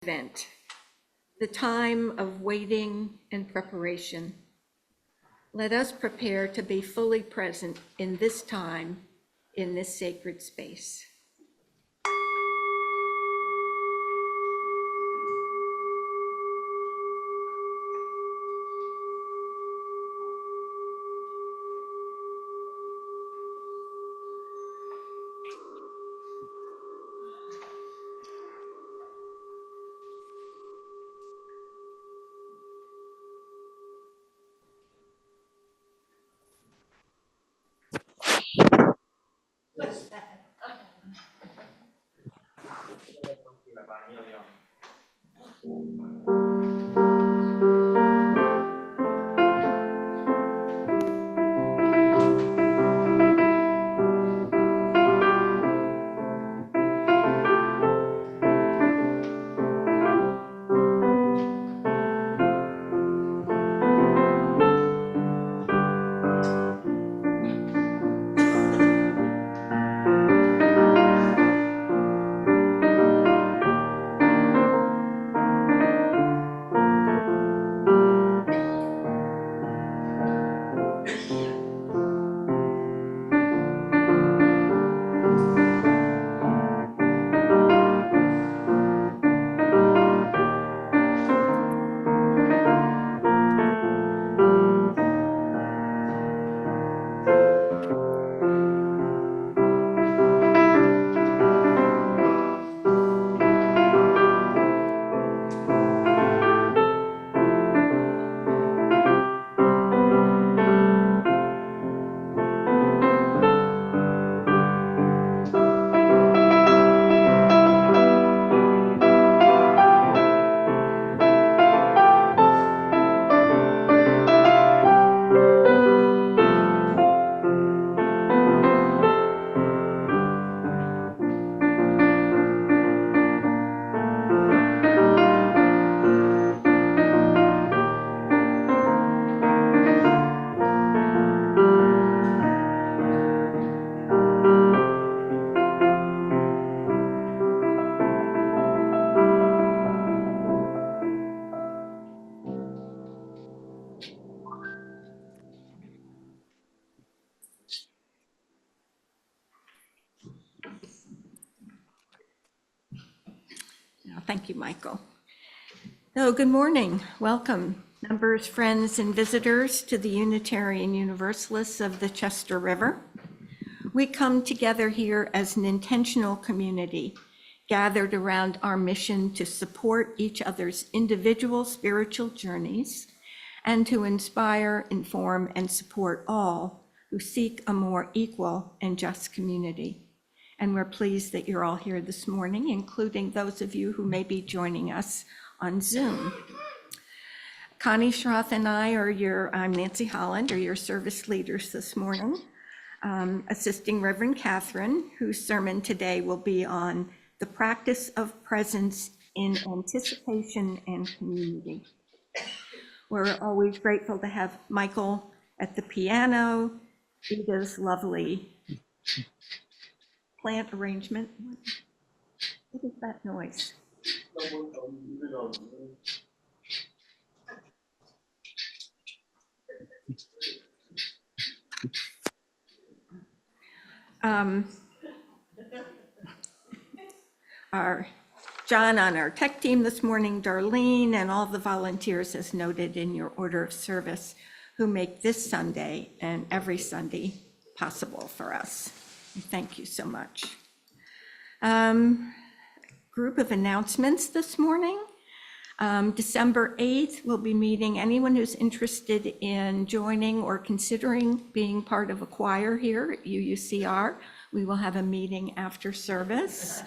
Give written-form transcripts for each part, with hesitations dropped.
event, the time of waiting and preparation. Let us prepare to be fully present in this time, in this sacred space. Thank you, Michael. So good morning. Welcome, members, friends, and visitors to the Unitarian Universalists of the Chester River. We come together here as an intentional community, gathered around our mission to support each other's individual spiritual journeys and to inspire, inform, and support all who seek a more equal and just community. And we're pleased that you're all here this morning, including those of you who may be joining us on Zoom. Connie Schroth and I'm Nancy Holland, are your service leaders this morning, assisting Reverend Catherine, whose sermon today will be on the practice of presence in anticipation and community. We're always grateful to have Michael at the piano, Edith's lovely plant arrangement. What is that noise? Our John on our tech team this morning, Darlene, and all the volunteers as noted in your order of service who make this Sunday and every Sunday possible for us. Thank you so much. Group of announcements this morning. December 8th, we'll be meeting anyone who's interested in joining or considering being part of a choir here at UUCR. We will have a meeting after service.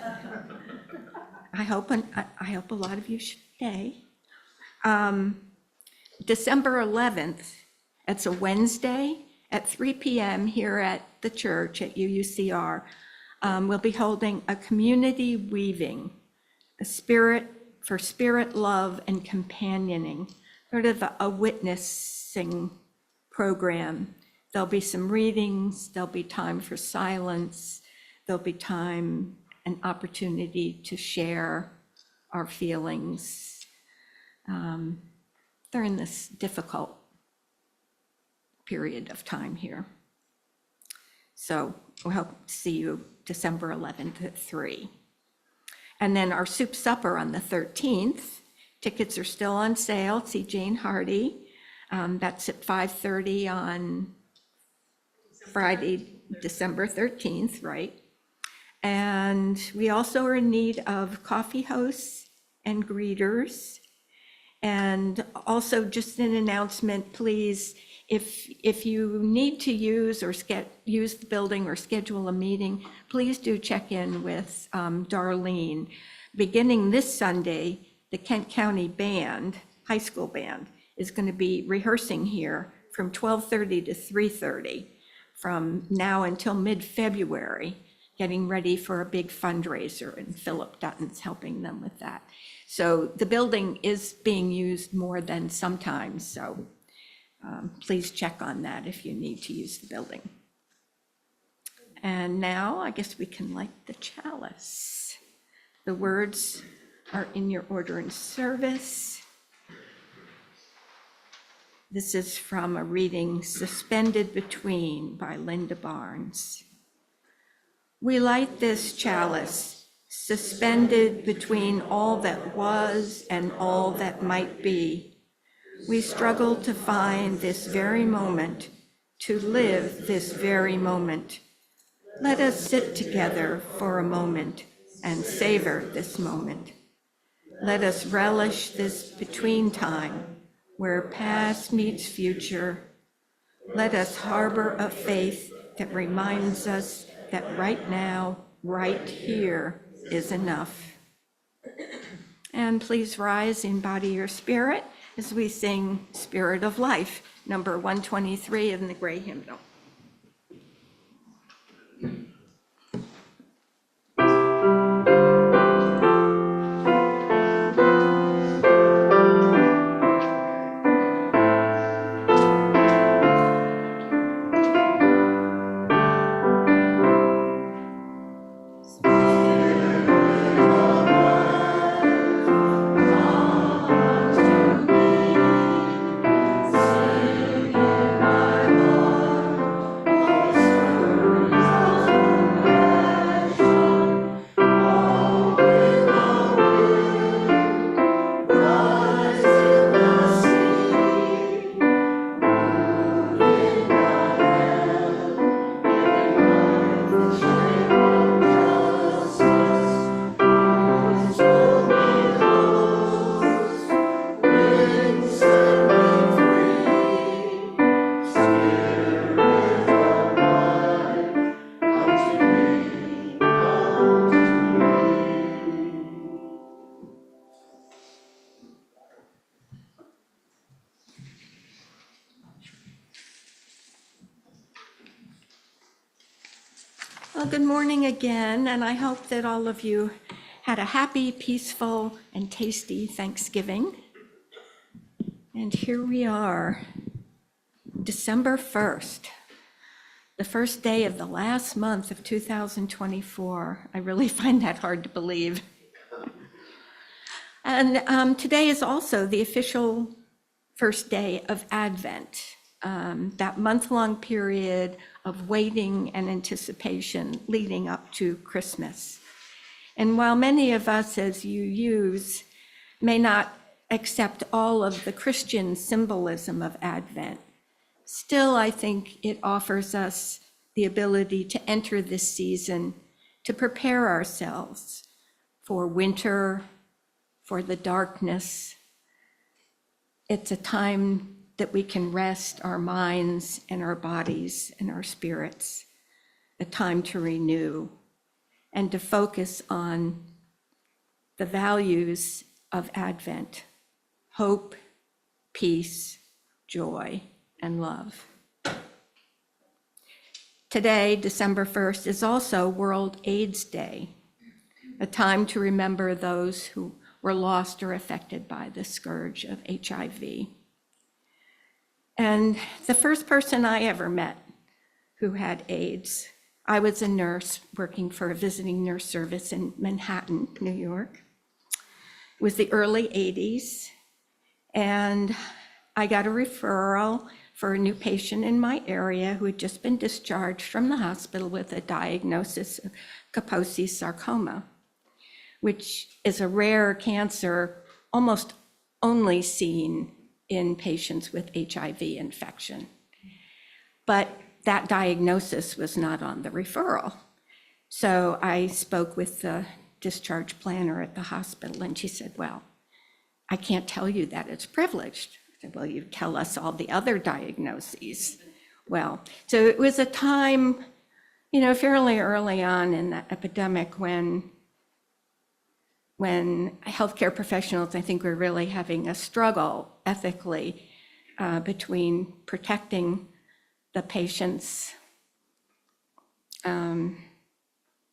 I hope a lot of you should stay. December 11th, it's a Wednesday at 3 p.m. here at the church at UUCR. We'll be holding a community weaving, a spirit for spirit, love, and companioning, sort of a witnessing program. There'll be some readings, there'll be time for silence, there'll be time and opportunity to share our feelings during this difficult period of time here. So we hope to see you December 11th at 3. And then our soup supper on the 13th. Tickets are still on sale. See Jane Hardy. That's at 5:30 on Friday, December 13th, right? And we also are in need of coffee hosts and greeters. And also just an announcement, please, if you need to use the building or schedule a meeting, please do check in with Darlene. Beginning this Sunday, the Kent County Band, high school band, is going to be rehearsing here from 12:30 to 3:30 from now until mid-February, getting ready for a big fundraiser, and Philip Dutton's helping them with that. So the building is being used more than sometimes, so please check on that if you need to use the building. And now I guess we can light the chalice. The words are in your order and service. This is from a reading, Suspended Between by Linda Barnes. We light this chalice, suspended between all that was and all that might be. We struggle to find this very moment, to live this very moment. Let us sit together for a moment and savor this moment. Let us relish this between time, where past meets future. Let us harbor a faith that reminds us that right now, right here is enough. And please rise in body or spirit as we sing Spirit of Life, number 123 in the gray hymnal. Well, good morning again, and I hope that all of you had a happy, peaceful, and tasty Thanksgiving. And here we are, December 1st, the first day of the last month of 2024. I really find that hard to believe. And today is also the official first day of Advent, that month-long period of waiting and anticipation leading up to Christmas. And while many of us as UUs may not accept all of the Christian symbolism of Advent, still I think it offers us the ability to enter this season to prepare ourselves for winter, for the darkness. It's a time that we can rest our minds and our bodies and our spirits, a time to renew and to focus on the values of Advent: hope, peace, joy, and love. Today, December 1st, is also World AIDS Day, a time to remember those who were lost or affected by the scourge of HIV. And the first person I ever met who had AIDS, I was a nurse working for a visiting nurse service in Manhattan, New York. was the early 80s, and I got a referral for a new patient in my area who had just been discharged from the hospital with a diagnosis of Kaposi sarcoma, which is a rare cancer almost only seen in patients with HIV infection. But that diagnosis was not on the referral. So I spoke with the discharge planner at the hospital, and she said, well, I can't tell you that it's privileged. I said, well, you tell us all the other diagnoses. Well, so it was a time, fairly early on in the epidemic when healthcare professionals, I think, were really having a struggle ethically between protecting the patient's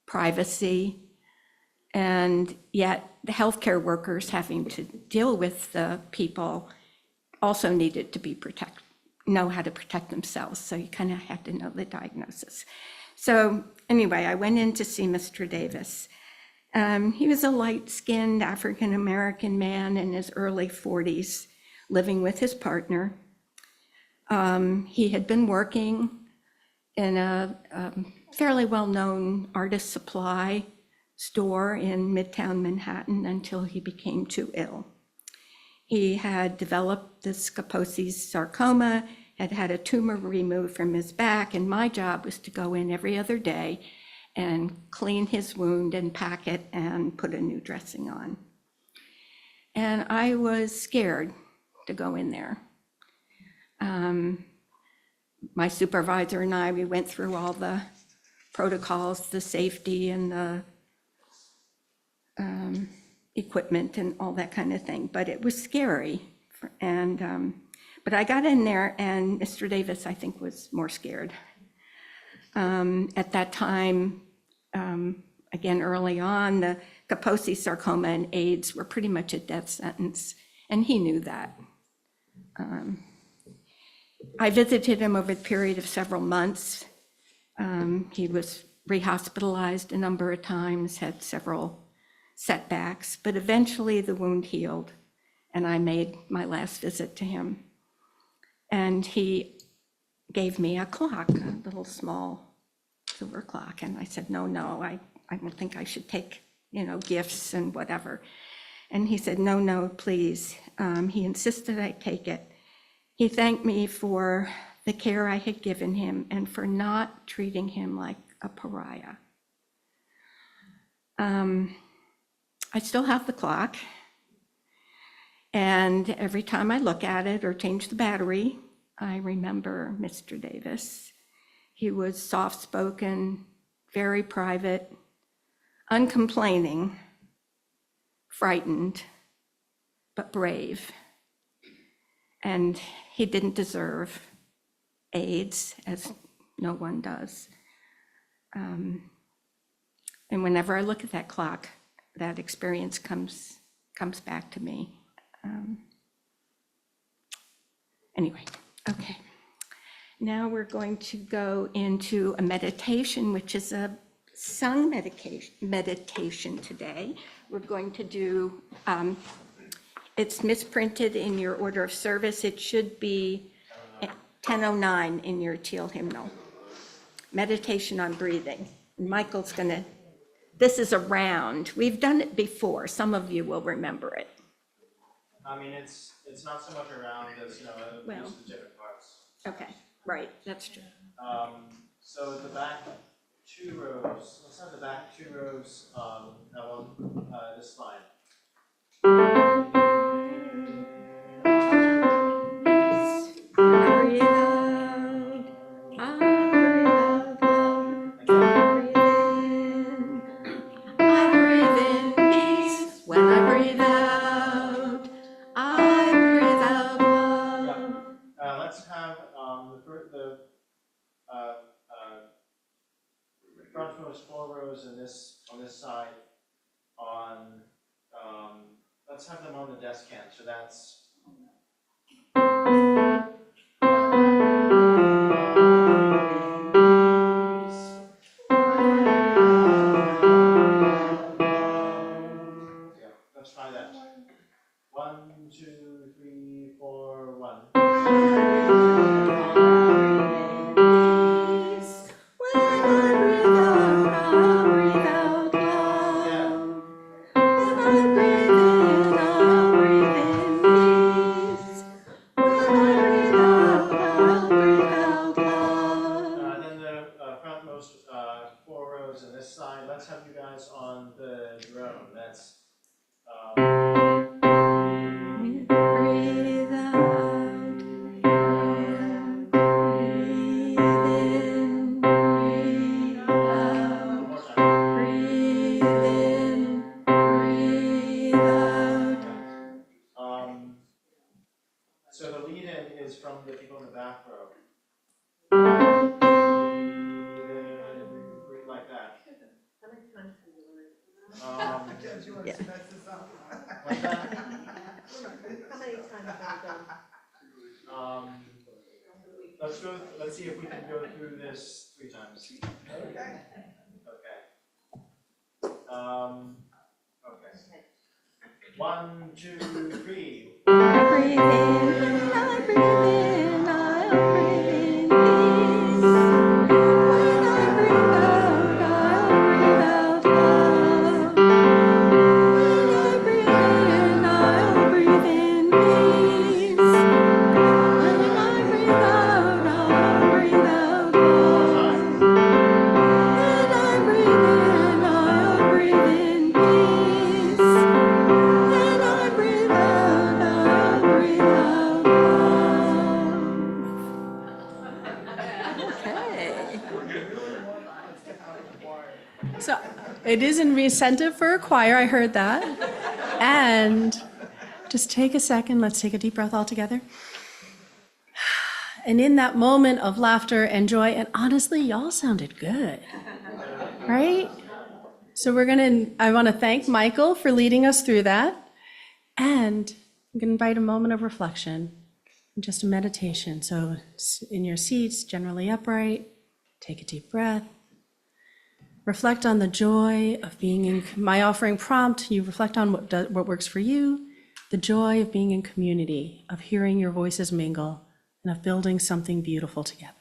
privacy, and yet the healthcare workers having to deal with the people also needed to know how to protect themselves. So you kind of had to know the diagnosis. So anyway, I went in to see Mr. Davis. He was a light-skinned African-American man in his early 40s, living with his partner. He had been working in a fairly well-known artist supply store in Midtown Manhattan until he became too ill. He had developed this Kaposi sarcoma, had had a tumor removed from his back, and my job was to go in every other day and clean his wound and pack it and put a new dressing on. And I was scared to go in there. My supervisor and I, we went through all the protocols, the safety and the equipment and all that kind of thing, but it was scary. But I got in there, and Mr. Davis, I think, was more scared. At that time, again, early on, the Kaposi sarcoma and AIDS were pretty much a death sentence, and he knew that. I visited him over the period of several months. He was rehospitalized a number of times, had several setbacks, but eventually the wound healed, and I made my last visit to him. And he gave me a clock, a little small silver clock, and I said, no, I don't think I should take, gifts and whatever. And he said, no, please. He insisted I take it. He thanked me for the care I had given him and for not treating him like a pariah. I still have the clock, and every time I look at it or change the battery, I remember Mr. Davis. He was soft-spoken, very private, uncomplaining, frightened, but brave. And he didn't deserve AIDS, as no one does. And whenever I look at that clock, that experience comes back to me. Anyway, okay. Now we're going to go into a meditation, which is a sung meditation today. We're going to do, it's misprinted in your order of service. It should be 1009 in your teal hymnal. Meditation on breathing. Michael's gonna, this is a round. We've done it before. Some of you will remember it. I mean, it's not so much around as, Well, use the different parts. Okay, right, that's true. So the back two rows, let's have the back two rows along this line. Breathe out, I breathe out love, I breathe in. I breathe in peace when I breathe out. I breathe out love. Yeah. Let's have the frontmost four rows in this on this side let's have them on the descant. So that's let's try that. 1, 2, 3, 4, 1. When I breathe out, I'll breathe out loud. When I breathe in, I'll breathe in peace. When I breathe out, I'll breathe out loud. Then the frontmost 4 rows on this side. Let's have you guys on the drone. That's Breathe out, breathe in, breathe one out, more time. breathe in, breathe out. So the lead-in is from the people in the back row. Breathe like that. Yeah. Like that. How many times have we done? Let's see if we can go through this 3 times. Okay. Okay. 1, 2, 3. I breathe in, I breathe in, I'll breathe in peace. When I breathe out, I'll breathe out love. When I breathe in, I'll breathe in peace. When I breathe out, I'll breathe out love. When I breathe in, I'll breathe in peace. When I breathe out, I'll breathe out love. Okay. So it is an incentive for a choir, I heard that. And just take a second, let's take a deep breath all together. And in that moment of laughter and joy, and honestly, y'all sounded good, right? So I want to thank Michael for leading us through that. And I'm going to invite a moment of reflection, just a meditation. So in your seats, generally upright, take a deep breath. Reflect on the joy of being in my offering prompt. You reflect on what works for you, the joy of being in community, of hearing your voices mingle, and of building something beautiful together.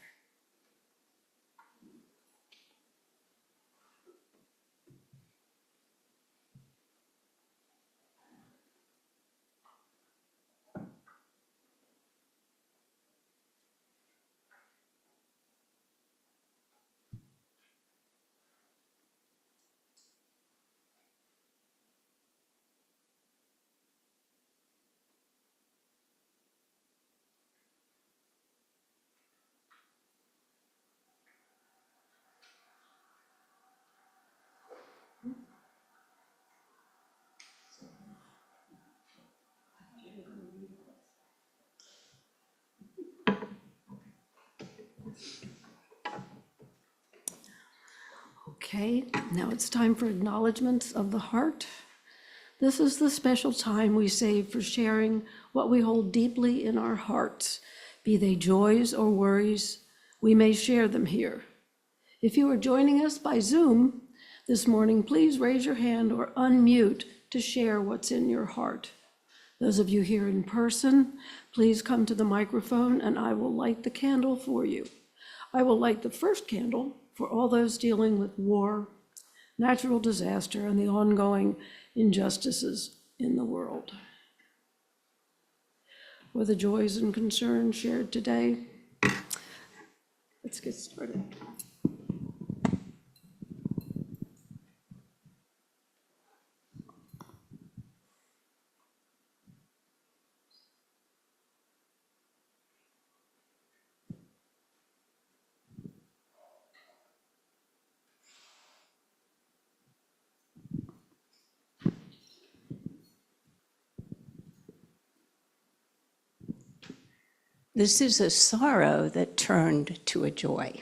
Okay, now it's time for acknowledgements of the heart. This is the special time we save for sharing what we hold deeply in our hearts, be they joys or worries. We may share them here. If you are joining us by Zoom this morning, please raise your hand or unmute to share what's in your heart. Those of you here in person, please come to the microphone and I will light the candle for you. I will light the first candle for all those dealing with war, natural disaster, and the ongoing injustices in the world. For the joys and concerns shared today, let's get started. This is a sorrow that turned to a joy,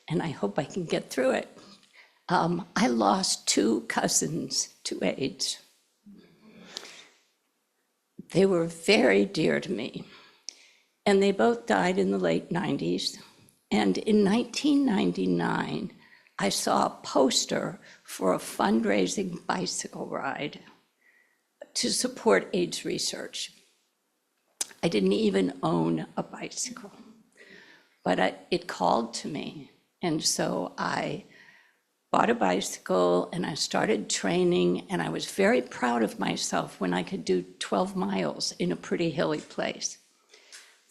and I hope I can get through it. I lost 2 cousins to AIDS. They were very dear to me, and they both died in the late 90s. And in 1999, I saw a poster for a fundraising bicycle ride to support AIDS research. I didn't even own a bicycle, but it called to me. And so I bought a bicycle and I started training, and I was very proud of myself when I could do 12 miles in a pretty hilly place.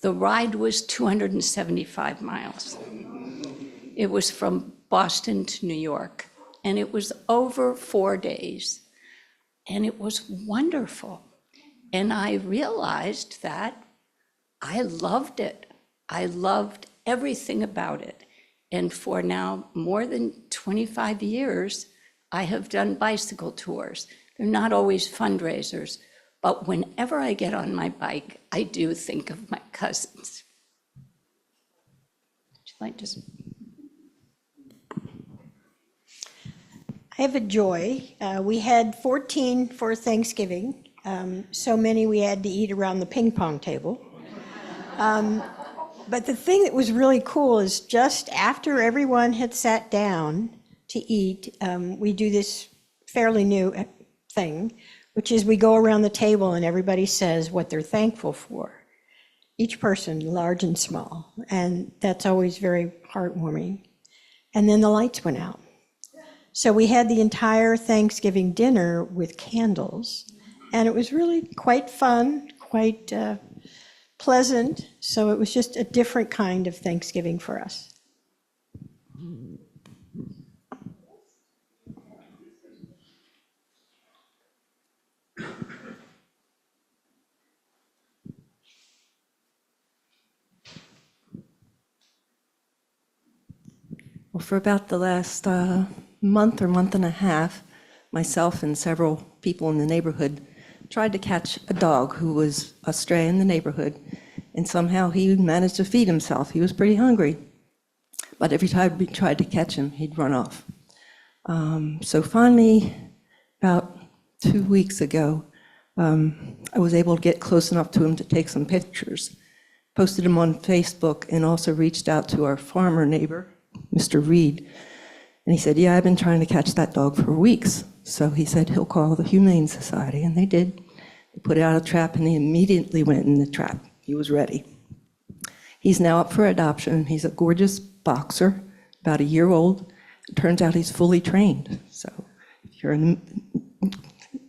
The ride was 275 miles. It was from Boston to New York, and it was over 4 days, and it was wonderful. And I realized that I loved it. I loved everything about it. And for now more than 25 years, I have done bicycle tours. They're not always fundraisers, but whenever I get on my bike, I do think of my cousins. Would you like to? I have a joy. We had 14 for Thanksgiving, so many we had to eat around the ping pong table. But the thing that was really cool is just after everyone had sat down to eat, we do this fairly new thing, which is we go around the table and everybody says what they're thankful for. Each person, large and small, and that's always very heartwarming. And then the lights went out. So we had the entire Thanksgiving dinner with candles, and it was really quite fun, quite pleasant. So it was just a different kind of Thanksgiving for us. Well, for about the last month or month and a half, myself and several people in the neighborhood tried to catch a dog who was astray in the neighborhood, and somehow he managed to feed himself. He was pretty hungry, but every time we tried to catch him, he'd run off. So finally, about 2 weeks ago, I was able to get close enough to him to take some pictures, posted them on Facebook, and also reached out to our farmer neighbor, Mr. Reed. And he said, yeah, I've been trying to catch that dog for weeks. So he said he'll call the Humane Society, and they did. They put out a trap, and he immediately went in the trap. He was ready. He's now up for adoption. He's a gorgeous boxer, about a year old. It turns out he's fully trained. So if you're in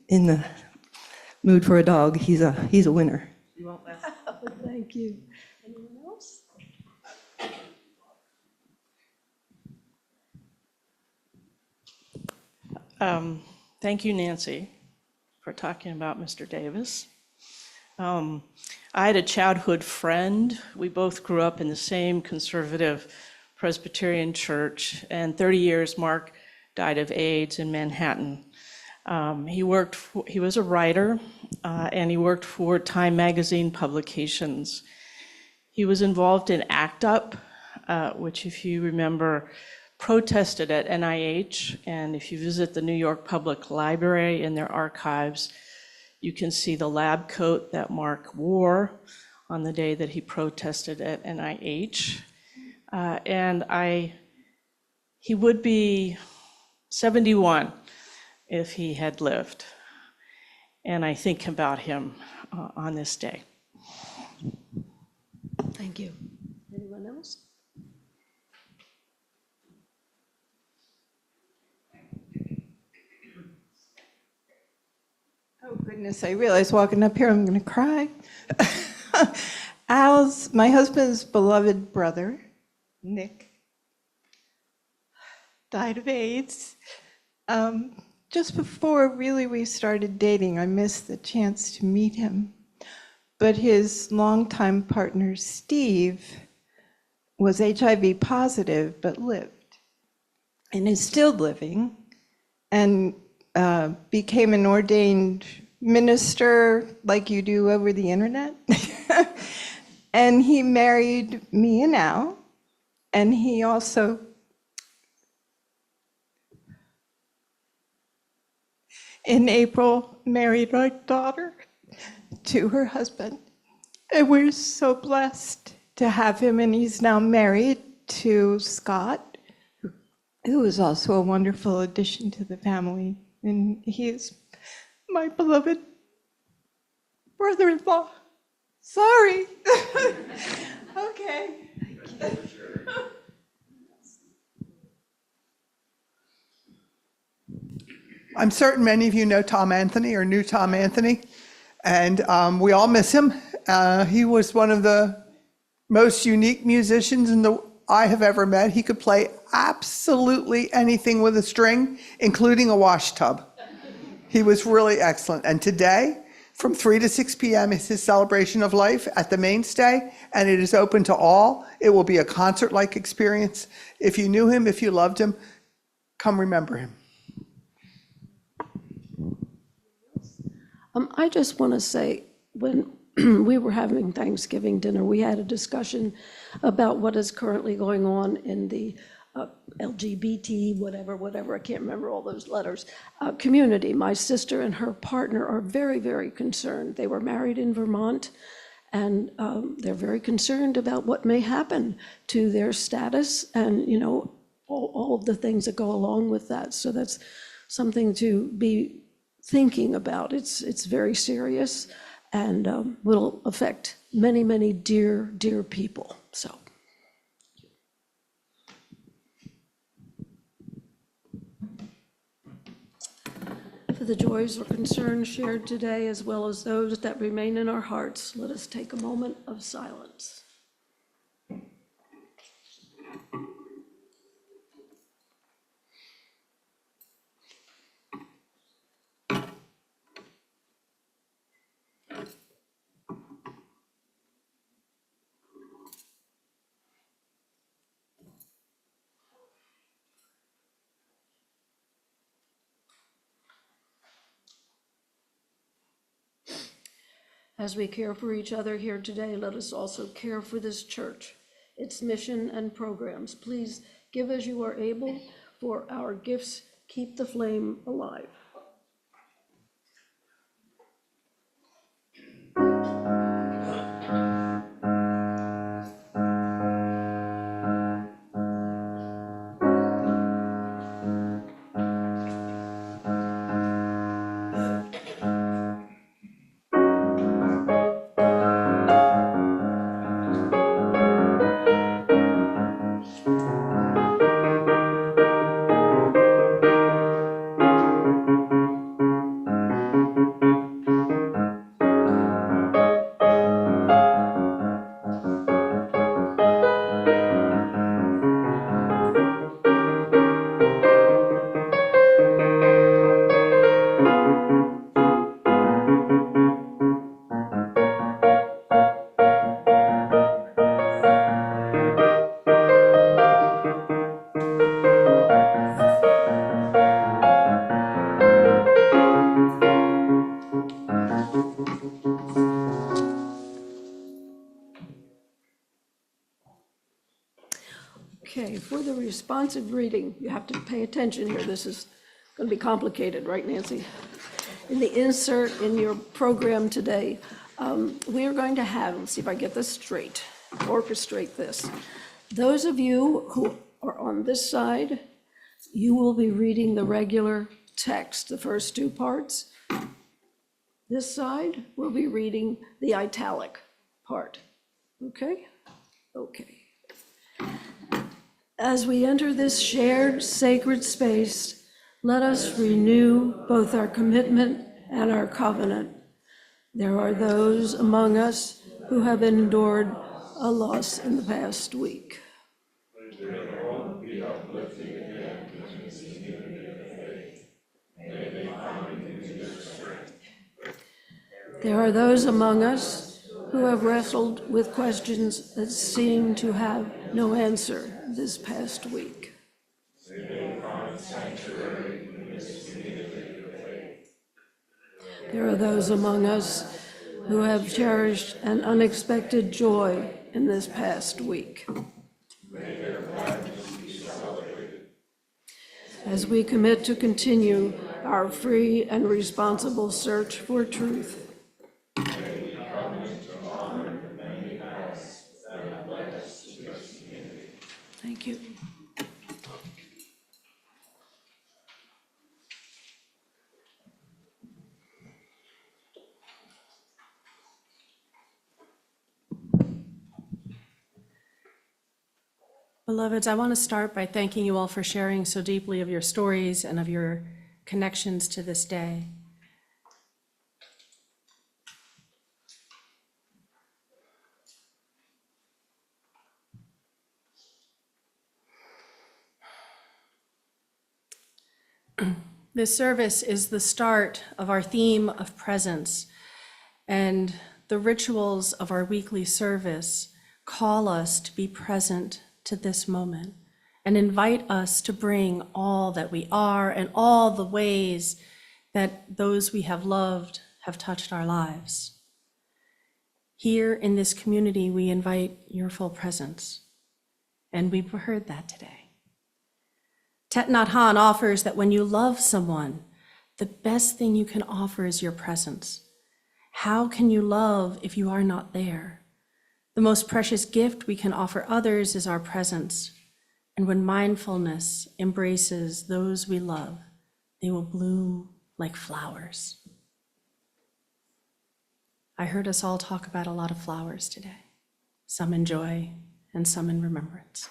the mood for a dog, he's a winner. You won't laugh. Thank you. Anyone else? Thank you, Nancy, for talking about Mr. Davis. I had a childhood friend. We both grew up in the same conservative Presbyterian church, and 30 years Mark died of AIDS in Manhattan. He was a writer, and he worked for Time magazine publications. He was involved in ACT UP, which, if you remember, protested at NIH, and if you visit the New York Public Library in their archives, you can see the lab coat that Mark wore on the day that he protested at NIH. He would be 71 if he had lived. And I think about him on this day. Thank you. Anyone else? Oh, goodness, I realize walking up here I'm going to cry. Al's, my husband's beloved brother, Nick, died of AIDS. Just before really we started dating, I missed the chance to meet him. But his longtime partner, Steve, was HIV positive but lived and is still living, and became an ordained minister like you do over the internet. And he married me and Al, and he also in April married our daughter to her husband. And we're so blessed to have him, and he's now married to Scott, who is also a wonderful addition to the family. And he is my beloved brother-in-law. Sorry. Okay. I'm certain many of you know Tom Anthony or knew Tom Anthony, and we all miss him. He was one of the most unique musicians I have ever met. He could play absolutely anything with a string, including a wash tub. He was really excellent. And today, from 3 to 6 p.m. is his celebration of life at the Mainstay, and it is open to all. It will be a concert-like experience. If you knew him, if you loved him, come remember him. I just want to say, when we were having Thanksgiving dinner, we had a discussion about what is currently going on in the LGBT, whatever, I can't remember all those letters, community. My sister and her partner are very, very concerned. They were married in Vermont, and they're very concerned about what may happen to their status and, you know, all of the things that go along with that. So that's something to be thinking about. It's very serious and will affect many, many dear, dear people. So. For the joys or concerns shared today, as well as those that remain in our hearts, let us take a moment of silence. As we care for each other here today, let us also care for this church, its mission and programs. Please give as you are able, for our gifts keep the flame alive. Okay, for the responsive reading, you have to pay attention here. This is going to be complicated, right, Nancy? In the insert in your program today, we are going to have, let's see if I get this straight, orchestrate this. Those of you who are on this side, you will be reading the regular text, the first two parts. This side will be reading the italic part. Okay? Okay. As we enter this shared sacred space, let us renew both our commitment and our covenant. There are those among us who have endured a loss in the past week. There are those among us who have wrestled with questions that seem to have no answer this past week. There are those among us who have cherished an unexpected joy in this past week. As we commit to continue our free and responsible search for truth, thank you. Beloveds, I want to start by thanking you all for sharing so deeply of your stories and of your connections to this day. This service is the start of our theme of presence, and the rituals of our weekly service call us to be present to this moment and invite us to bring all that we are and all the ways that those we have loved have touched our lives. Here in this community, we invite your full presence, and we've heard that today. Thich Nhat Hanh offers that when you love someone, the best thing you can offer is your presence. How can you love if you are not there? The most precious gift we can offer others is our presence. And when mindfulness embraces those we love, they will bloom like flowers. I heard us all talk about a lot of flowers today, some in joy and some in remembrance.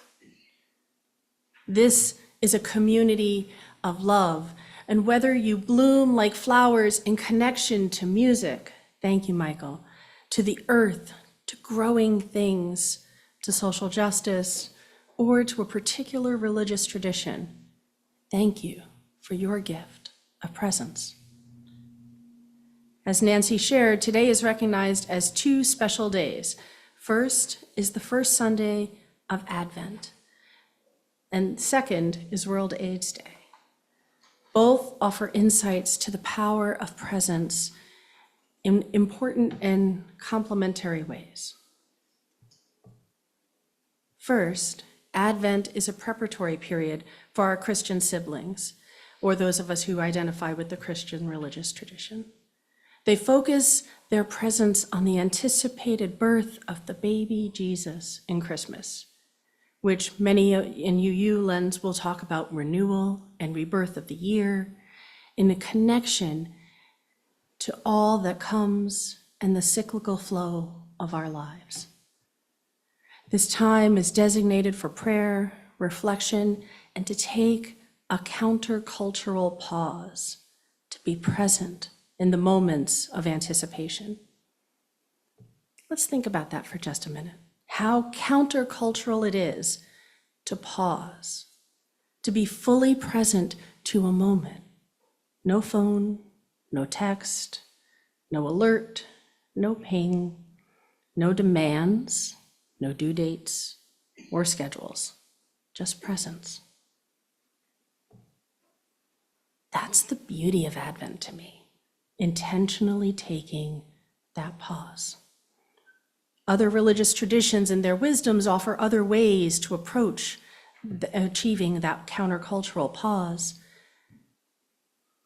This is a community of love, and whether you bloom like flowers in connection to music, thank you, Michael, to the earth, to growing things, to social justice, or to a particular religious tradition, thank you for your gift of presence. As Nancy shared, today is recognized as two special days. First is the first Sunday of Advent, and second is World AIDS Day. Both offer insights to the power of presence in important and complementary ways. First, Advent is a preparatory period for our Christian siblings, or those of us who identify with the Christian religious tradition. They focus their presence on the anticipated birth of the baby Jesus in Christmas, which many in UU lens will talk about renewal and rebirth of the year in a connection to all that comes and the cyclical flow of our lives. This time is designated for prayer, reflection, and to take a countercultural pause, to be present in the moments of anticipation. Let's think about that for just a minute. How countercultural it is to pause, to be fully present to a moment. No phone, no text, no alert, no ping, no demands, no due dates or schedules, just presence. That's the beauty of Advent to me, intentionally taking that pause. Other religious traditions and their wisdoms offer other ways to approach achieving that countercultural pause.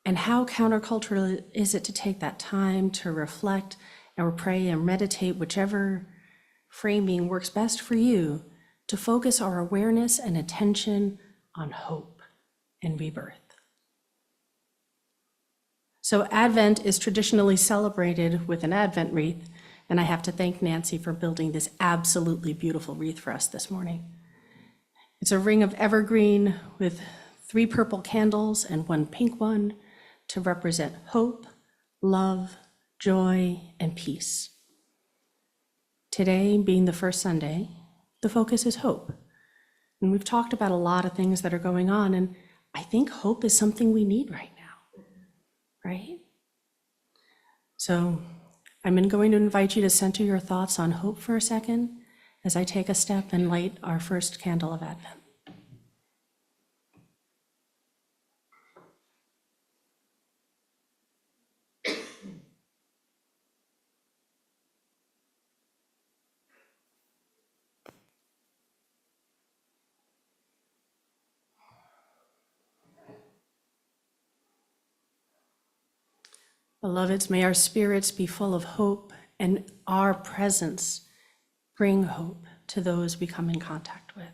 And how countercultural is it to take that time to reflect or pray and meditate, whichever framing works best for you, to focus our awareness and attention on hope and rebirth. So Advent is traditionally celebrated with an Advent wreath, and I have to thank Nancy for building this absolutely beautiful wreath for us this morning. It's a ring of evergreen with 3 purple candles and 1 pink one to represent hope, love, joy, and peace. Today, being the first Sunday, the focus is hope. And we've talked about a lot of things that are going on, and I think hope is something we need right now, right? So I'm going to invite you to center your thoughts on hope for a second as I take a step and light our first candle of Advent. Beloveds, may our spirits be full of hope and our presence bring hope to those we come in contact with.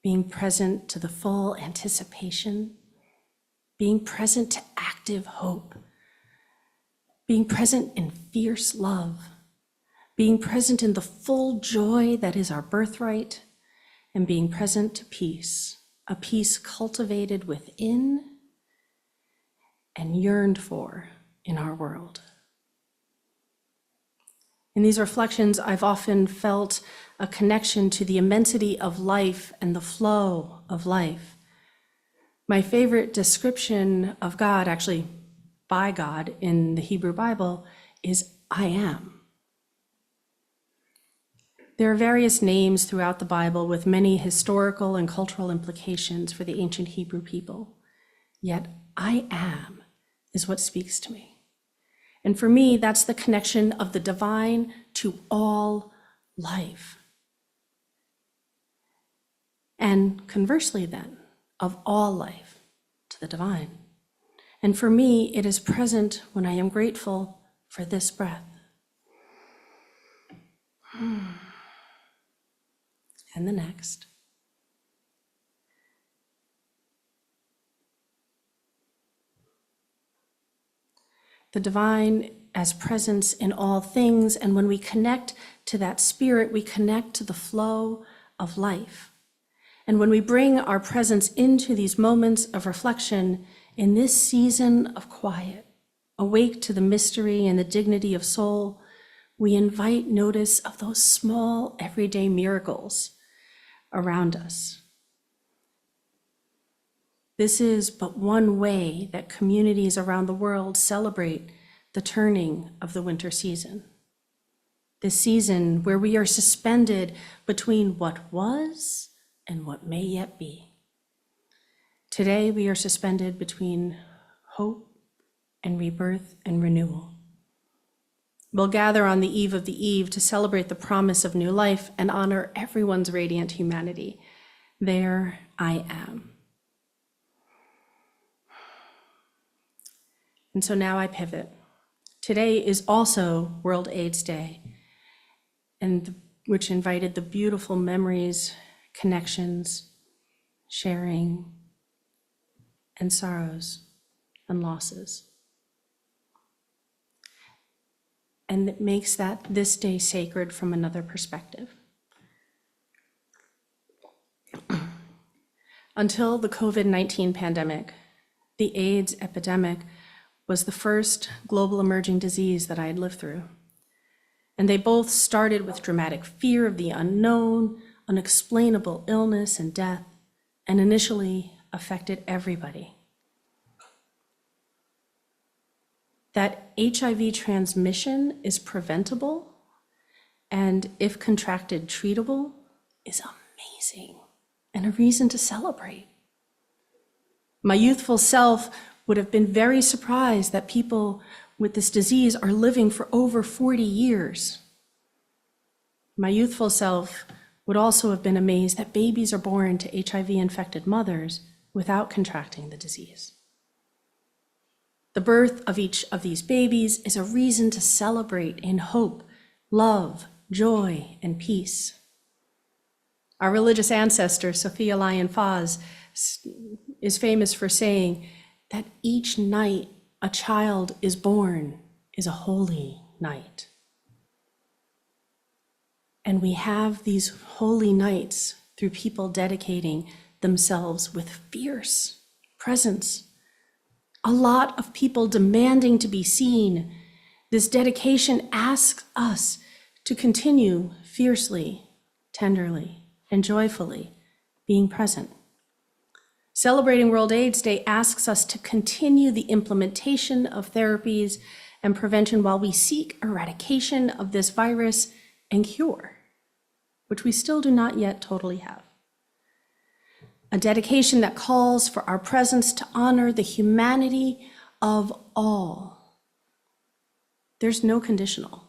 Being present to the full anticipation, being present to active hope, being present in fierce love, being present in the full joy that is our birthright, and being present to peace, a peace cultivated within and yearned for in our world. In these reflections, I've often felt a connection to the immensity of life and the flow of life. My favorite description of God, actually by God in the Hebrew Bible, is I am. There are various names throughout the Bible with many historical and cultural implications for the ancient Hebrew people. Yet I am is what speaks to me. And for me, that's the connection of the divine to all life. And conversely then, of all life to the divine. And for me, it is present when I am grateful for this breath. And the next. The divine as presence in all things, and when we connect to that spirit, we connect to the flow of life. And when we bring our presence into these moments of reflection in this season of quiet, awake to the mystery and the dignity of soul, we invite notice of those small everyday miracles around us. This is but one way that communities around the world celebrate the turning of the winter season. This season where we are suspended between what was and what may yet be. Today we are suspended between hope and rebirth and renewal. We'll gather on the eve of the eve to celebrate the promise of new life and honor everyone's radiant humanity. There I am. And so now I pivot. Today is also World AIDS Day, and which invited the beautiful memories, connections, sharing, and sorrows and losses. And it makes this day sacred from another perspective. Until the COVID-19 pandemic, the AIDS epidemic was the first global emerging disease that I had lived through. And they both started with dramatic fear of the unknown, unexplainable illness and death, and initially affected everybody. That HIV transmission is preventable, and if contracted, treatable, is amazing and a reason to celebrate. My youthful self would have been very surprised that people with this disease are living for over 40 years. My youthful self would also have been amazed that babies are born to HIV-infected mothers without contracting the disease. The birth of each of these babies is a reason to celebrate in hope, love, joy, and peace. Our religious ancestor, Sophia Lyon-Fahs, is famous for saying that each night a child is born is a holy night. And we have these holy nights through people dedicating themselves with fierce presence. A lot of people demanding to be seen. This dedication asks us to continue fiercely, tenderly, and joyfully being present. Celebrating World AIDS Day asks us to continue the implementation of therapies and prevention while we seek eradication of this virus and cure, which we still do not yet totally have. A dedication that calls for our presence to honor the humanity of all. There's no conditional.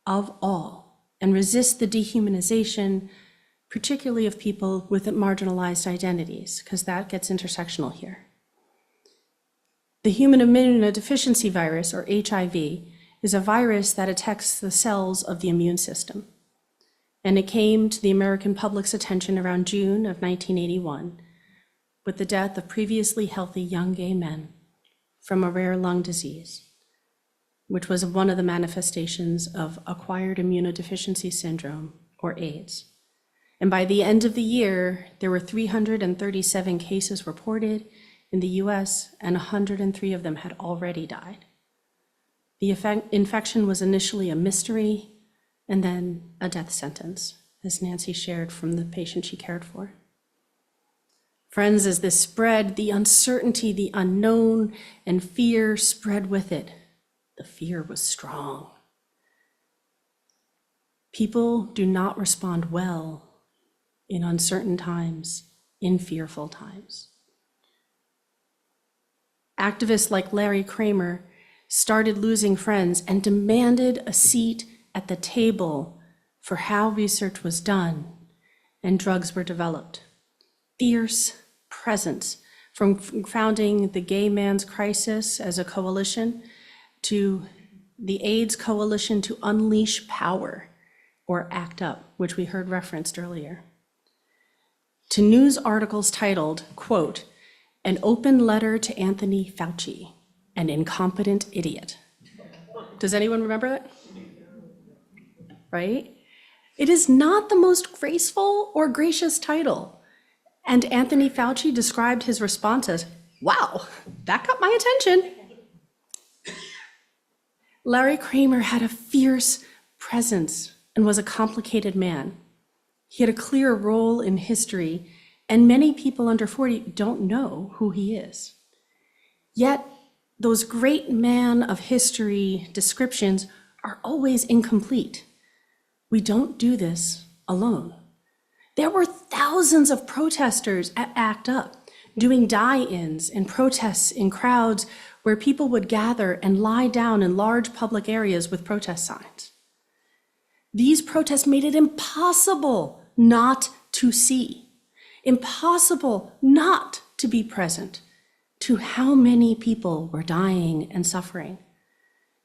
Of all, and resist the dehumanization, particularly of people with marginalized identities, because that gets intersectional here. The human immunodeficiency virus, or HIV, is a virus that attacks the cells of the immune system. And it came to the American public's attention around June of 1981 with the death of previously healthy young gay men from a rare lung disease. which was one of the manifestations of acquired immunodeficiency syndrome, or AIDS. And by the end of the year, there were 337 cases reported in the US, and 103 of them had already died. The infection was initially a mystery and then a death sentence, as Nancy shared from the patient she cared for. Friends, as this spread, the uncertainty, the unknown, and fear spread with it. The fear was strong. People do not respond well in uncertain times, in fearful times. Activists like Larry Kramer started losing friends and demanded a seat at the table for how research was done and drugs were developed. Fierce presence, from founding the Gay Man's Crisis as a coalition to the AIDS Coalition to Unleash Power, or ACT UP, which we heard referenced earlier. To news articles titled, quote, "An open letter to Anthony Fauci, an incompetent idiot." Does anyone remember that? Right? It is not the most graceful or gracious title. And Anthony Fauci described his response as, "Wow, that got my attention." Larry Kramer had a fierce presence and was a complicated man. He had a clear role in history, and many people under 40 don't know who he is. Yet, those great man of history descriptions are always incomplete. We don't do this alone. There were thousands of protesters at ACT UP doing die-ins and protests in crowds where people would gather and lie down in large public areas with protest signs. These protests made it impossible not to see, impossible not to be present to how many people were dying and suffering,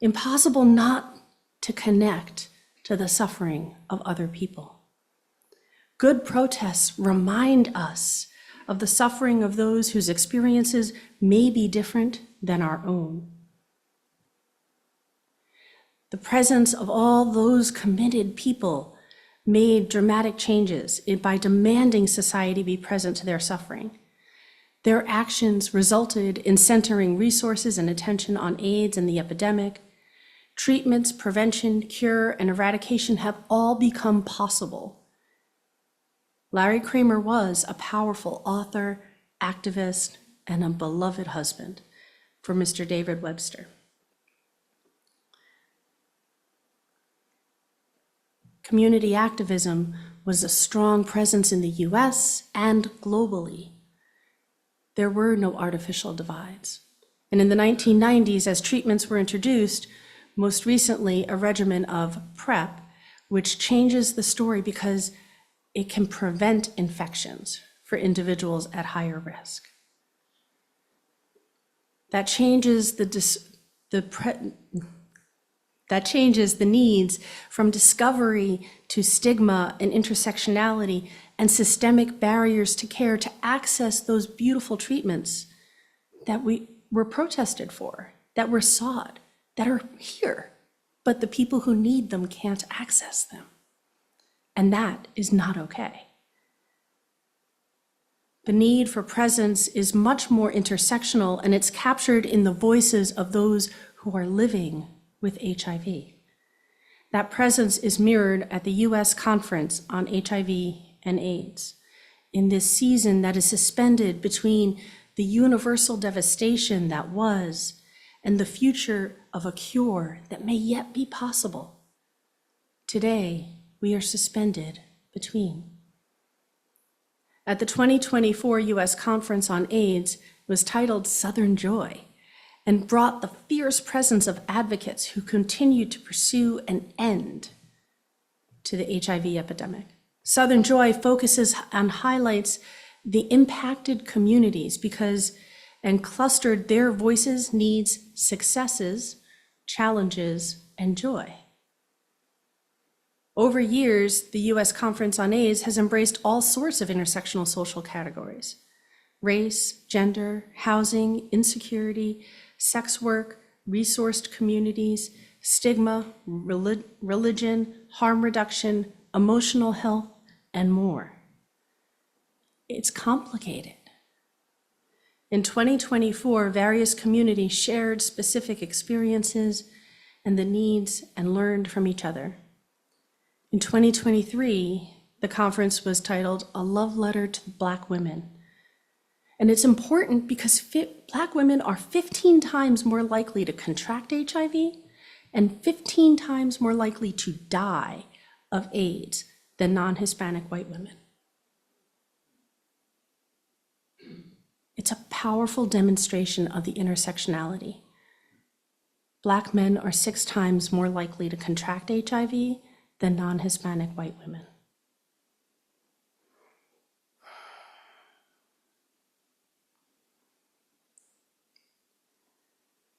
impossible not to connect to the suffering of other people. Good protests remind us of the suffering of those whose experiences may be different than our own. The presence of all those committed people made dramatic changes by demanding society be present to their suffering. Their actions resulted in centering resources and attention on AIDS and the epidemic. Treatments, prevention, cure, and eradication have all become possible. Larry Kramer was a powerful author, activist, and a beloved husband for Mr. David Webster. Community activism was a strong presence in the US and globally. There were no artificial divides. And in the 1990s, as treatments were introduced, most recently a regimen of PrEP, which changes the story because it can prevent infections for individuals at higher risk. That changes the needs from discovery to stigma and intersectionality and systemic barriers to care to access those beautiful treatments that we were protested for, that were sought, that are here, but the people who need them can't access them. And that is not okay. The need for presence is much more intersectional, and it's captured in the voices of those who are living with HIV. That presence is mirrored at the US Conference on HIV and AIDS, in this season that is suspended between the universal devastation that was and the future of a cure that may yet be possible. Today, we are suspended between. At the 2024 US Conference on AIDS was titled Southern Joy and brought the fierce presence of advocates who continue to pursue an end to the HIV epidemic. Southern Joy focuses and highlights the impacted communities and clustered their voices, needs, successes, challenges, and joy. Over years, the US Conference on AIDS has embraced all sorts of intersectional social categories: race, gender, housing, insecurity, sex work, resourced communities, stigma, religion, harm reduction, emotional health, and more. It's complicated. In 2024, various communities shared specific experiences and the needs and learned from each other. In 2023, the conference was titled A Love Letter to Black Women. And it's important because Black women are 15 times more likely to contract HIV and 15 times more likely to die of AIDS than non-Hispanic white women. It's a powerful demonstration of the intersectionality. Black men are 6 times more likely to contract HIV than non-Hispanic white women.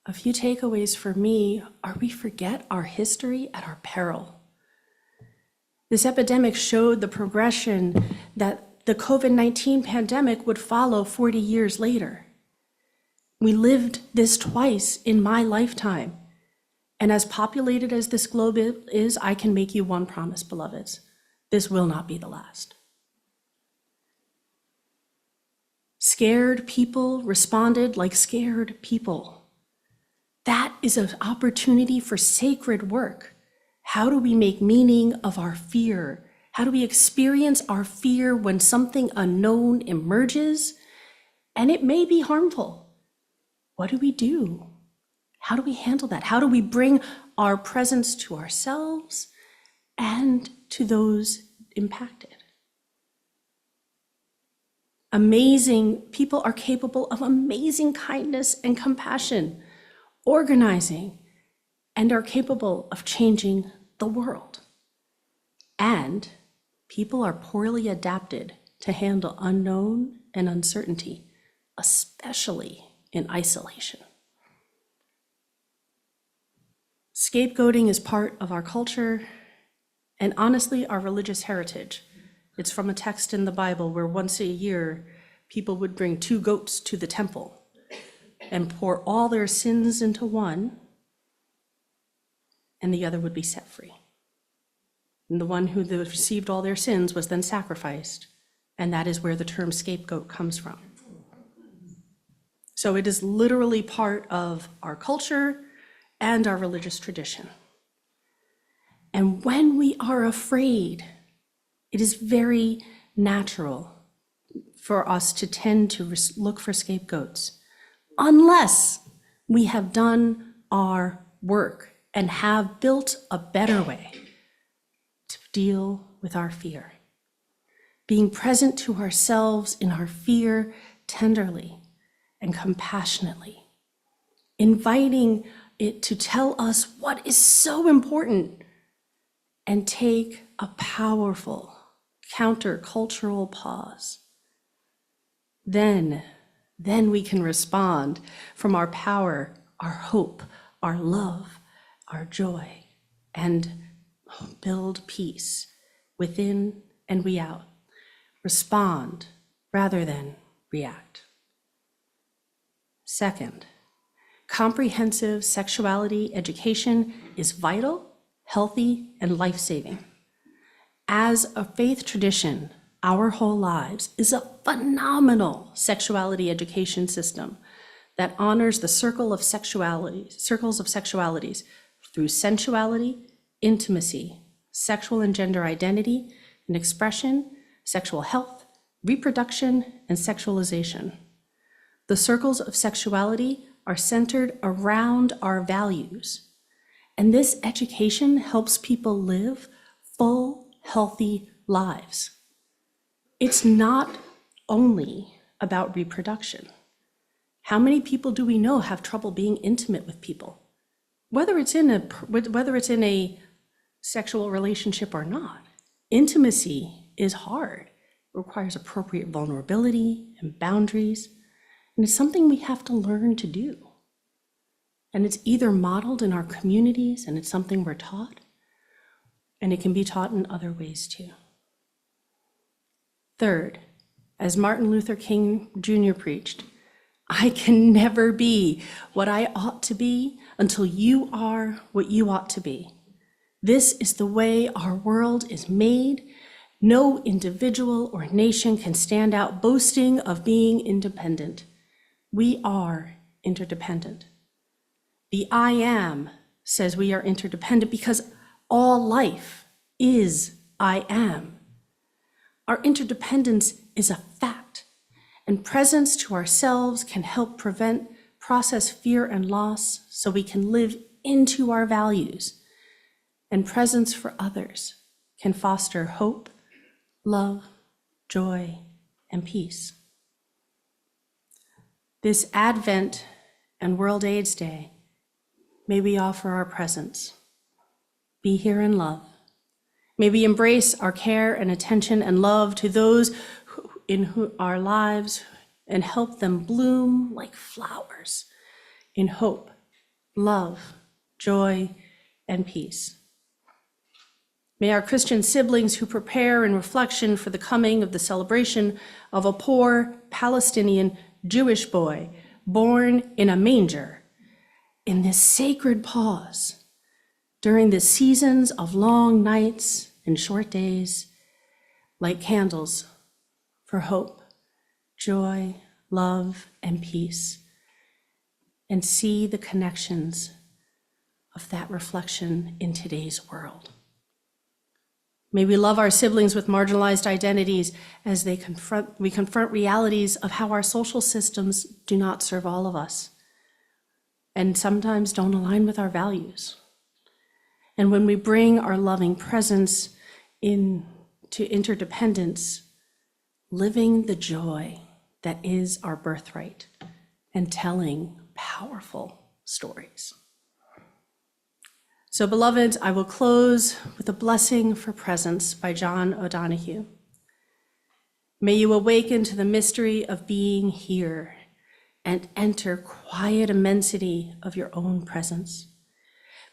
A few takeaways for me are we forget our history at our peril. This epidemic showed the progression that the COVID-19 pandemic would follow 40 years later. We lived this twice in my lifetime. And as populated as this globe is, I can make you one promise, beloveds. This will not be the last. Scared people responded like scared people. That is an opportunity for sacred work. How do we make meaning of our fear? How do we experience our fear when something unknown emerges? And it may be harmful. What do we do? How do we handle that? How do we bring our presence to ourselves and to those impacted? Amazing people are capable of amazing kindness and compassion, organizing, and are capable of changing the world. And people are poorly adapted to handle unknown and uncertainty, especially in isolation. Scapegoating is part of our culture and honestly our religious heritage. It's from a text in the Bible where once a year people would bring 2 goats to the temple and pour all their sins into one, and the other would be set free. And the one who received all their sins was then sacrificed, and that is where the term scapegoat comes from. So it is literally part of our culture and our religious tradition. And when we are afraid, it is very natural for us to tend to look for scapegoats, unless we have done our work and have built a better way to deal with our fear. Being present to ourselves in our fear tenderly and compassionately, inviting it to tell us what is so important, and take a powerful countercultural pause. Then we can respond from our power, our hope, our love, our joy, and build peace within and without. Respond rather than react. Second, comprehensive sexuality education is vital, healthy, and life-saving. As a faith tradition, Our Whole Lives is a phenomenal sexuality education system that honors the circles of sexualities through sensuality, intimacy, sexual and gender identity and expression, sexual health, reproduction, and sexualization. The circles of sexuality are centered around our values, and this education helps people live full, healthy lives. It's not only about reproduction. How many people do we know have trouble being intimate with people? Whether it's in a sexual relationship or not, intimacy is hard. It requires appropriate vulnerability and boundaries, and it's something we have to learn to do. And it's either modeled in our communities, and it's something we're taught, and it can be taught in other ways too. Third, as Martin Luther King Jr. preached, I can never be what I ought to be until you are what you ought to be. This is the way our world is made. No individual or nation can stand out boasting of being independent. We are interdependent. The I Am says we are interdependent because all life is I Am. Our interdependence is a fact, and presence to ourselves can help process fear and loss so we can live into our values. And presence for others can foster hope, love, joy, and peace. This Advent and World AIDS Day, may we offer our presence. Be here in love. May we embrace our care and attention and love to those in our lives and help them bloom like flowers in hope, love, joy, and peace. May our Christian siblings who prepare in reflection for the coming of the celebration of a poor Palestinian Jewish boy born in a manger, in this sacred pause, during the seasons of long nights and short days, light candles for hope, joy, love, and peace, and see the connections of that reflection in today's world. May we love our siblings with marginalized identities as we confront realities of how our social systems do not serve all of us and sometimes don't align with our values. And when we bring our loving presence into interdependence, living the joy that is our birthright and telling powerful stories. So, beloved, I will close with a blessing for presence by John O'Donohue. May you awaken to the mystery of being here and enter quiet immensity of your own presence.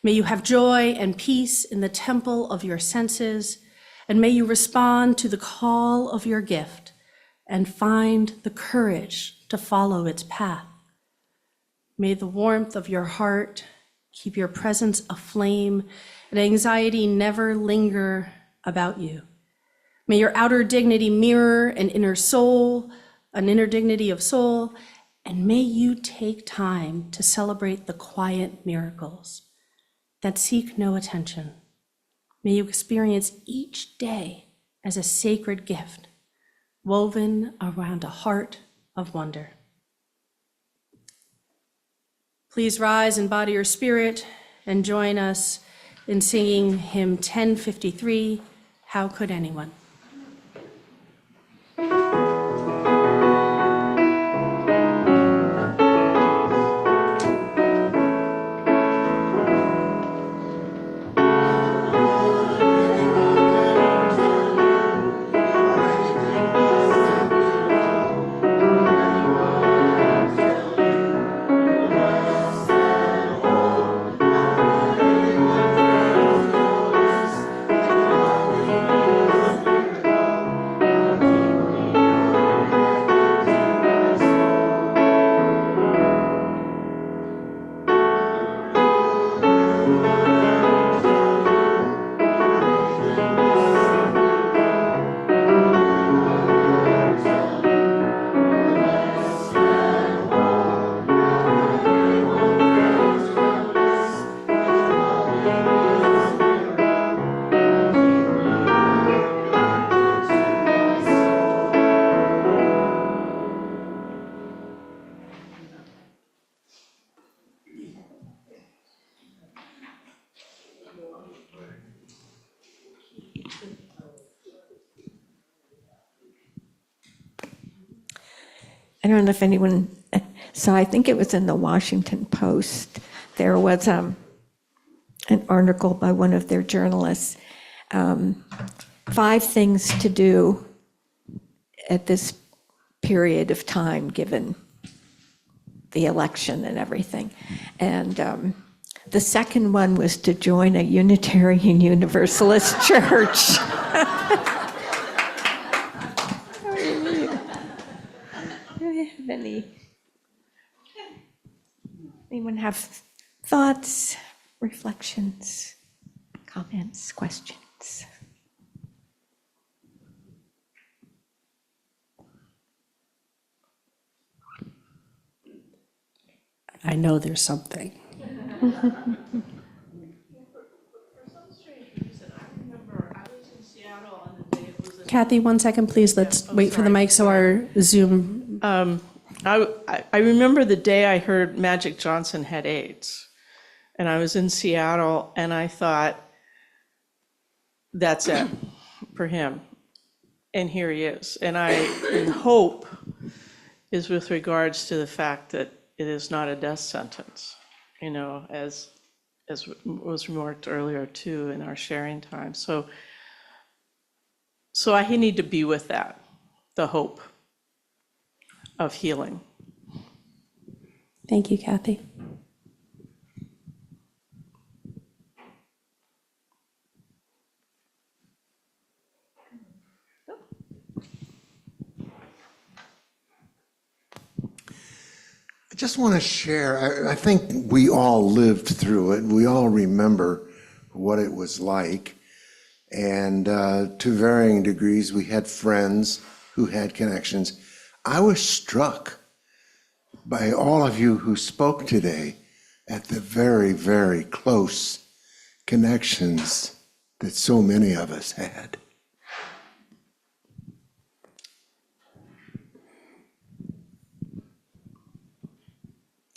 May you have joy and peace in the temple of your senses, and may you respond to the call of your gift and find the courage to follow its path. May the warmth of your heart keep your presence aflame and anxiety never linger about you. May your outer dignity mirror an inner dignity of soul, and may you take time to celebrate the quiet miracles that seek no attention. May you experience each day as a sacred gift woven around a heart of wonder. Please rise in body or spirit and join us in singing hymn 1053, How Could Anyone? I don't know if anyone saw, I think it was in the Washington Post, there was an article by one of their journalists, 5 things to do at this period of time, given the election and everything. And the second one was to join a Unitarian Universalist church. Anyone have thoughts, reflections, comments, questions? I know there's something. Kathy, 1 second, please. Let's wait for the mic so our Zoom. I remember the day I heard Magic Johnson had AIDS, and I was in Seattle, and I thought, that's it for him. And here he is. And hope is with regards to the fact that it is not a death sentence, you know, as was remarked earlier too in our sharing time. So I need to be with that, the hope of healing. Thank you, Kathy. I just want to share, I think we all lived through it. We all remember what it was like. And to varying degrees, we had friends who had connections. I was struck by all of you who spoke today at the very, very close connections that so many of us had.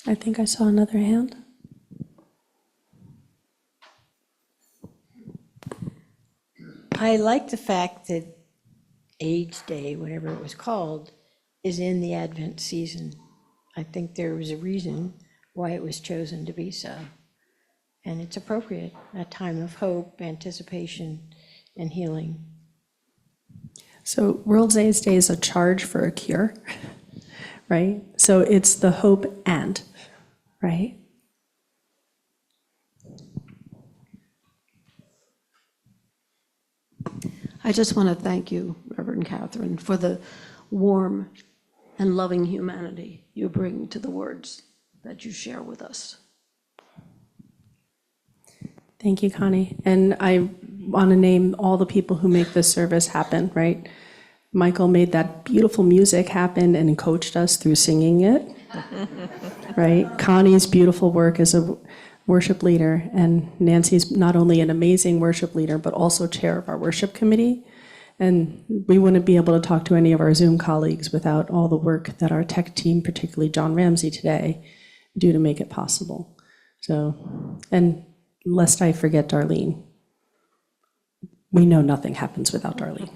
I think I saw another hand. I like the fact that AIDS Day, whatever it was called, is in the Advent season. I think there was a reason why it was chosen to be so. And it's appropriate, a time of hope, anticipation, and healing. So World AIDS Day is a charge for a cure, right? So it's the hope and, right? I just want to thank you, Reverend Catherine, for the warm and loving humanity you bring to the words that you share with us. Thank you, Connie. And I want to name all the people who make this service happen, right? Michael made that beautiful music happen and coached us through singing it, right? Connie's beautiful work as a worship leader, and Nancy's not only an amazing worship leader, but also chair of our worship committee. And we wouldn't be able to talk to any of our Zoom colleagues without all the work that our tech team, particularly John Ramsey today, do to make it possible. So, and lest I forget Darlene, we know nothing happens without Darlene.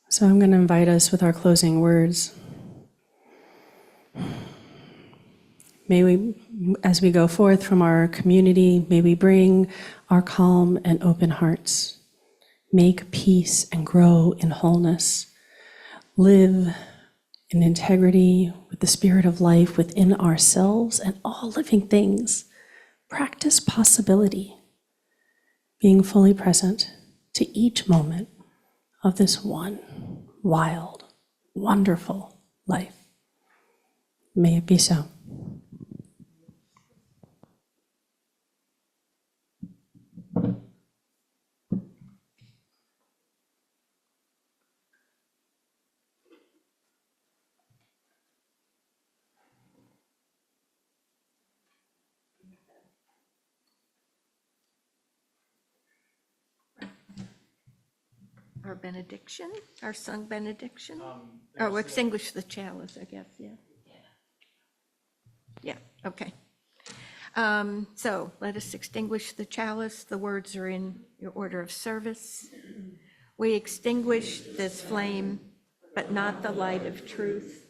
So I'm going to invite us with our closing words. May we, as we go forth from our community, may we bring our calm and open hearts, make peace and grow in wholeness, live in integrity with the spirit of life within ourselves and all living things, practice possibility, being fully present to each moment of this one wild, wonderful life. May it be so. Our benediction, our sung benediction? Oh, extinguish the chalice, I guess, yeah. Yeah, okay. So let us extinguish the chalice. The words are in your order of service. We extinguish this flame, but not the light of truth,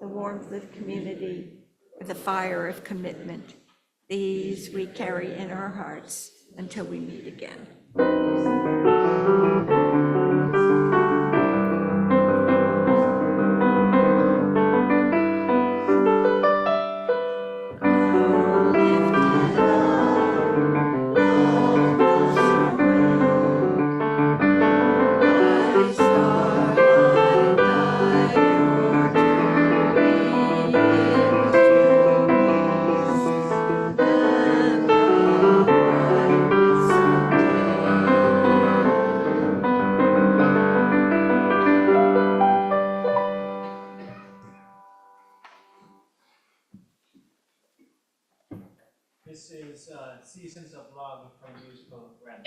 the warmth of community, or the fire of commitment. These we carry in our hearts until we meet again. This is Seasons of Love from the musical Rent.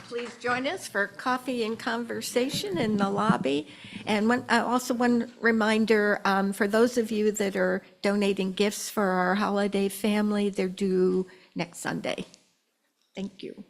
Please join us for coffee and conversation in the lobby. And also one reminder, for those of you that are donating gifts for our holiday family, they're due next Sunday. Thank you.